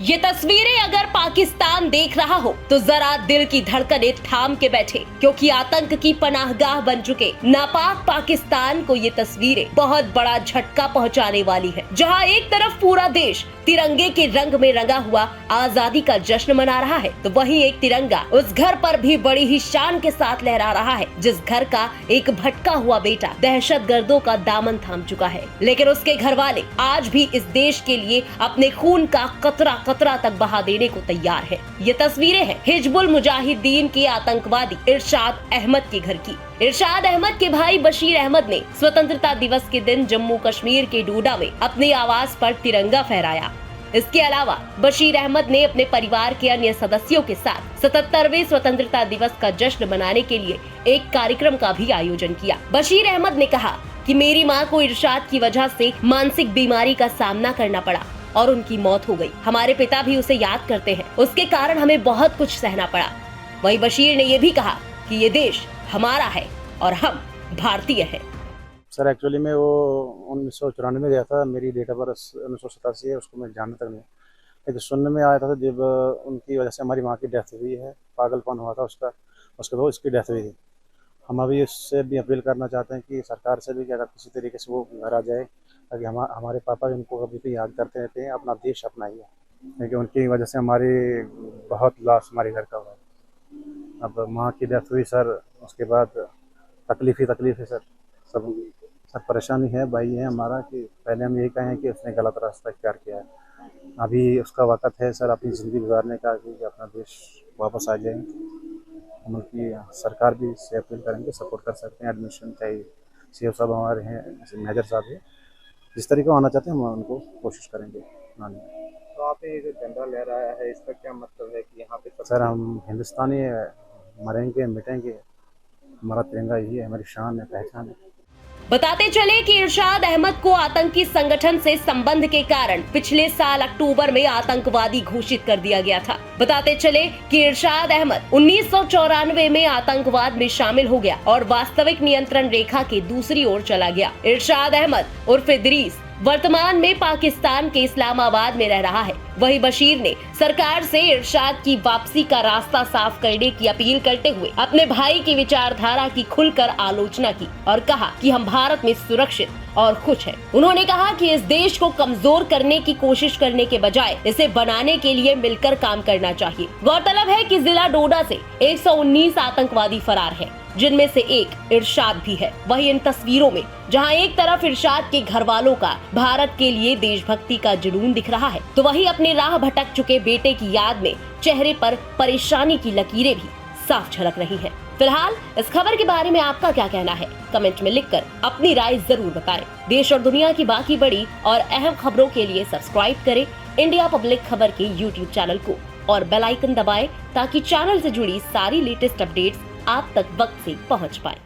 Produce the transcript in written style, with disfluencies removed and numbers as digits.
ये तस्वीरें अगर पाकिस्तान देख रहा हो तो जरा दिल की धड़कनें थाम के बैठे, क्योंकि आतंक की पनाहगाह बन चुके नापाक पाकिस्तान को ये तस्वीरें बहुत बड़ा झटका पहुंचाने वाली है। जहां एक तरफ पूरा देश तिरंगे के रंग में रंगा हुआ आजादी का जश्न मना रहा है, तो वहीं एक तिरंगा उस घर पर भी बड़ी ही शान के साथ लहरा रहा है जिस घर का एक भटका हुआ बेटा दहशतगर्दों का दामन थाम चुका है। लेकिन उसके घर वाले आज भी इस देश के लिए अपने खून का कतरा कतरा तक बहा देने को तैयार है। ये तस्वीरें हैं हिजबुल मुजाहिदीन के आतंकवादी इरशाद अहमद के घर की। इरशाद अहमद के भाई बशीर अहमद ने स्वतंत्रता दिवस के दिन जम्मू कश्मीर के डोडा में अपने आवास पर तिरंगा फहराया। इसके अलावा बशीर अहमद ने अपने परिवार के अन्य सदस्यों के साथ 77वें स्वतंत्रता दिवस का जश्न मनाने के लिए एक कार्यक्रम का भी आयोजन किया। बशीर अहमद ने कहा कि मेरी मां को इरशाद की वजह से मानसिक बीमारी का सामना करना पड़ा और उनकी मौत हो गई। हमारे पिता भी उसे याद करते हैं, उसके कारण हमें बहुत कुछ सहना पड़ा। वहीं बशीर ने ये भी कहा कि ये देश हमारा है और हम भारतीय हैं। सर एक्चुअली मैं वो 1994 में गया था, मेरी डेट ऑफ बर्थ 1987 है, उसको मैं जानने तक नहीं, लेकिन सुनने में आया था जब उनकी वजह से हमारी माँ की डेथ हुई है, पागलपन हुआ था उसका, उसके बाद इसकी डेथ हुई थी। हम अभी उससे भी अपील करना चाहते हैं कि सरकार से भी कि अगर किसी तरीके से वो घर आ जाए, ताकि हमारे पापा उनको कभी भी याद करते रहते हैं, अपना देश अपना ही है, क्योंकि उनकी वजह से हमारी बहुत लॉस हमारे घर का हुआ। अब माँ की डेथ हुई सर, उसके बाद तकलीफ है सर, सब परेशानी है। भाई है हमारा कि पहले हम यही कहें कि उसने गलत रास्ता इख्तियार किया है, अभी उसका वक़्त है सर अपनी ज़िंदगी गुजारने का, कि अपना देश वापस आ जाए। हम उनकी सरकार भी इससे अपील करेंगे, सपोर्ट कर सकते हैं। एडमिशन चाहिए, सी साहब हमारे हैं, मेजर साहब है, जिस तरीके आना चाहते हैं हम उनको कोशिश करेंगे आने। तो आप ये जो झंडा लहराया है इसका क्या मतलब है कि यहाँ पे सर हम हिंदुस्तानी है, मरेंगे मिटेंगे, हमारा तिरंगा यही है, हमारी शान है, पहचान है। बताते चले कि इरशाद अहमद को आतंकी संगठन से संबंध के कारण पिछले साल अक्टूबर में आतंकवादी घोषित कर दिया गया था। बताते चले कि इरशाद अहमद 1994 में आतंकवाद में शामिल हो गया और वास्तविक नियंत्रण रेखा के दूसरी ओर चला गया। इरशाद अहमद उर्फ इदरीस वर्तमान में पाकिस्तान के इस्लामाबाद में रह रहा है। वहीं बशीर ने सरकार से इरशाद की वापसी का रास्ता साफ करने की अपील करते हुए अपने भाई की विचारधारा की खुलकर आलोचना की और कहा कि हम भारत में सुरक्षित और खुश हैं। उन्होंने कहा कि इस देश को कमजोर करने की कोशिश करने के बजाय इसे बनाने के लिए मिलकर काम करना चाहिए। गौरतलब है कि जिला डोडा से 119 आतंकवादी फरार हैं, जिनमें से एक इरशाद भी है। वहीं इन तस्वीरों में जहां एक तरफ इरशाद के घर वालों का भारत के लिए देशभक्ति का जुनून दिख रहा है, तो वहीं अपने राह भटक चुके बेटे की याद में चेहरे पर परेशानी की लकीरें भी साफ झलक रही हैं। फिलहाल इस खबर के बारे में आपका क्या कहना है, कमेंट में लिखकर अपनी राय जरूर बताएं। देश और दुनिया की बाकी बड़ी और अहम खबरों के लिए सब्सक्राइब करें इंडिया पब्लिक खबर के YouTube चैनल को और बेल आइकन दबाएं ताकि चैनल से जुड़ी सारी लेटेस्ट अपडेट्स आप तक वक्त से पहुंच पाए।